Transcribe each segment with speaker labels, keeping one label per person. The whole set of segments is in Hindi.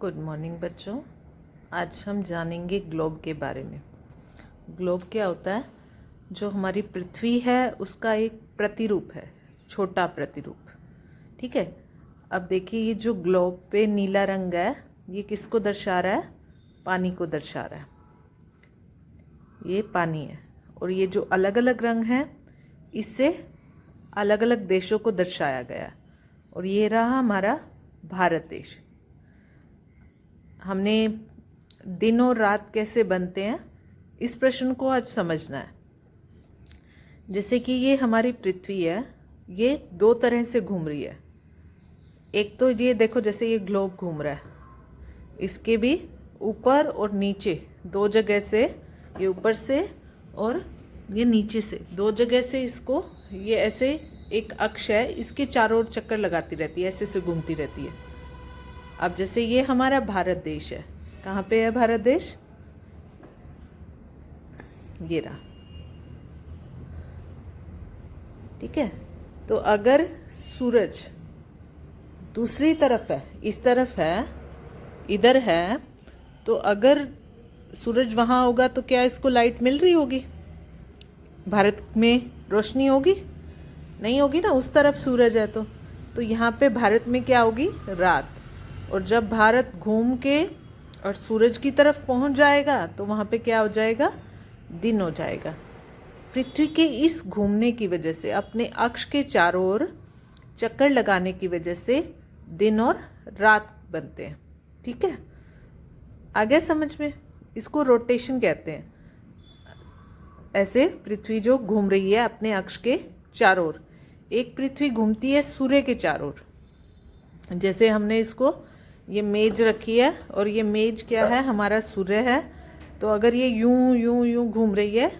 Speaker 1: गुड मॉर्निंग बच्चों। आज हम जानेंगे ग्लोब के बारे में। ग्लोब क्या होता है? जो हमारी पृथ्वी है उसका एक प्रतिरूप है, छोटा प्रतिरूप। ठीक है। अब देखिए, ये जो ग्लोब पे नीला रंग है, ये किसको दर्शा रहा है? पानी को दर्शा रहा है। ये पानी है। और ये जो अलग अलग रंग हैं, इससे अलग अलग देशों को दर्शाया गया है। और ये रहा हमारा भारत देश। हमने दिन और रात कैसे बनते हैं, इस प्रश्न को आज समझना है। जैसे कि ये हमारी पृथ्वी है, ये दो तरह से घूम रही है। एक तो ये देखो, जैसे ये ग्लोब घूम रहा है, इसके भी ऊपर और नीचे दो जगह से, ये ऊपर से और ये नीचे से दो जगह से इसको, ये ऐसे एक अक्ष है, इसके चारों ओर चक्कर लगाती रहती है, ऐसे से घूमती रहती है। अब जैसे ये हमारा भारत देश है, कहाँ पे है भारत देश? ये रहा। ठीक है। तो अगर सूरज दूसरी तरफ है, इस तरफ है, इधर है, तो अगर सूरज वहाँ होगा तो क्या इसको लाइट मिल रही होगी? भारत में रोशनी होगी? नहीं होगी ना, उस तरफ सूरज है। तो यहाँ पे भारत में क्या होगी? रात। और जब भारत घूम के और सूरज की तरफ पहुँच जाएगा तो वहाँ पे क्या हो जाएगा? दिन हो जाएगा। पृथ्वी के इस घूमने की वजह से, अपने अक्ष के चारों ओर चक्कर लगाने की वजह से दिन और रात बनते हैं। ठीक है, आ गया समझ में? इसको रोटेशन कहते हैं। ऐसे पृथ्वी जो घूम रही है अपने अक्ष के चारों ओर। एक पृथ्वी घूमती है सूर्य के चारों ओर। जैसे हमने इसको, ये मेज रखी है और ये मेज क्या है? हमारा सूर्य है। तो अगर ये यूं यूं यूं घूम रही है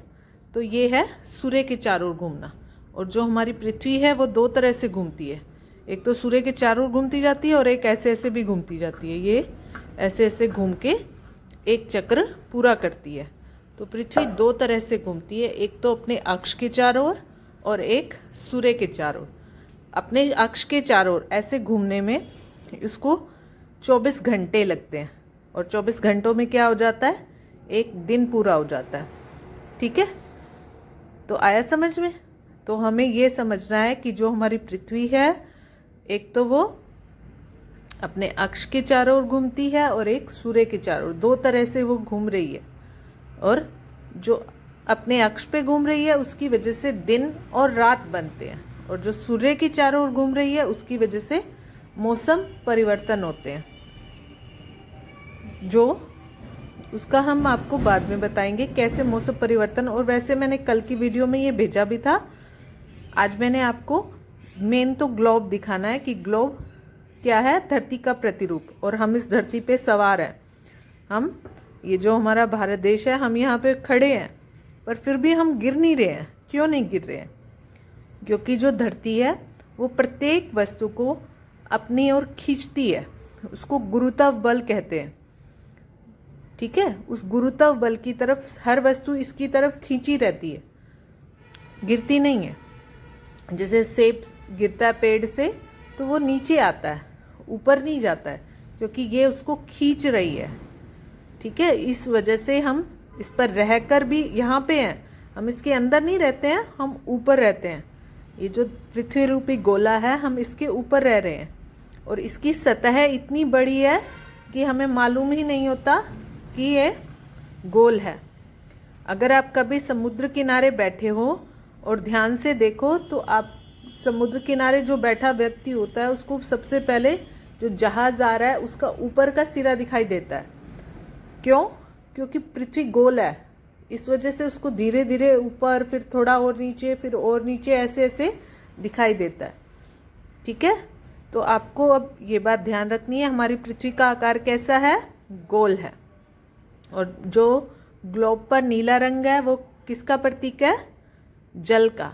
Speaker 1: तो ये है सूर्य के चारों ओर घूमना। और जो हमारी पृथ्वी है वो दो तरह से घूमती है। एक तो सूर्य के चारों ओर घूमती जाती है और एक ऐसे ऐसे भी घूमती जाती है। ये ऐसे ऐसे घूम के एक चक्र पूरा करती है। तो पृथ्वी दो तरह से घूमती है, एक तो अपने अक्ष के चारों ओर और एक सूर्य के चारों ओर। अपने अक्ष के चारों ओर ऐसे घूमने में इसको 24 घंटे लगते हैं। और 24 घंटों में क्या हो जाता है? एक दिन पूरा हो जाता है। ठीक है, तो आया समझ में? तो हमें ये समझना है कि जो हमारी पृथ्वी है, एक तो वो अपने अक्ष के चारों ओर घूमती है और एक सूर्य के चारों ओर, दो तरह से वो घूम रही है। और जो अपने अक्ष पे घूम रही है उसकी वजह से दिन और रात बनते हैं। और जो सूर्य के चारों ओर घूम रही है उसकी वजह से मौसम परिवर्तन होते हैं। जो उसका हम आपको बाद में बताएंगे कैसे मौसम परिवर्तन। और वैसे मैंने कल की वीडियो में ये भेजा भी था। आज मैंने आपको मेन तो ग्लोब दिखाना है कि ग्लोब क्या है? धरती का प्रतिरूप। और हम इस धरती पे सवार हैं। हम, ये जो हमारा भारत देश है, हम यहाँ पे खड़े हैं, पर फिर भी हम गिर नहीं रहे हैं। क्यों नहीं गिर रहे हैं? क्योंकि जो धरती है वो प्रत्येक वस्तु को अपनी ओर खींचती है। उसको गुरुत्व बल कहते हैं। ठीक है, उस गुरुत्व बल की तरफ हर वस्तु इसकी तरफ खींची रहती है, गिरती नहीं है। जैसे सेब गिरता है पेड़ से तो वो नीचे आता है, ऊपर नहीं जाता है, क्योंकि ये उसको खींच रही है। ठीक है, इस वजह से हम इस पर रहकर भी यहाँ पे हैं। हम इसके अंदर नहीं रहते हैं, हम ऊपर रहते हैं। ये जो पृथ्वी रूपी गोला है, हम इसके ऊपर रह रहे हैं। और इसकी सतह इतनी बड़ी है कि हमें मालूम ही नहीं होता कि ये गोल है। अगर आप कभी समुद्र किनारे बैठे हो और ध्यान से देखो तो आप समुद्र किनारे जो बैठा व्यक्ति होता है उसको सबसे पहले जो जहाज आ रहा है उसका ऊपर का सिरा दिखाई देता है। क्यों? क्योंकि पृथ्वी गोल है, इस वजह से उसको धीरे धीरे ऊपर, फिर थोड़ा और नीचे, फिर और नीचे, ऐसे ऐसे दिखाई देता है। ठीक है, तो आपको अब ये बात ध्यान रखनी है, हमारी पृथ्वी का आकार कैसा है? गोल है। और जो ग्लोब पर नीला रंग है वो किसका प्रतीक है? जल का।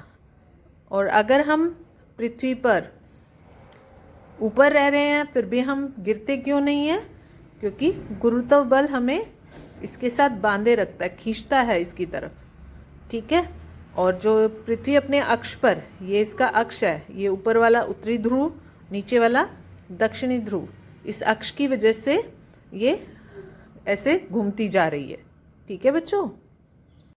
Speaker 1: और अगर हम पृथ्वी पर ऊपर रह रहे हैं फिर भी हम गिरते क्यों नहीं हैं? क्योंकि गुरुत्व बल हमें इसके साथ बांधे रखता है, खींचता है इसकी तरफ। ठीक है, और जो पृथ्वी अपने अक्ष पर, ये इसका अक्ष है, ये ऊपर वाला उत्तरी ध्रुव, नीचे वाला दक्षिणी ध्रुव, इस अक्ष की वजह से ये ऐसे घूमती जा रही है। ठीक है बच्चों।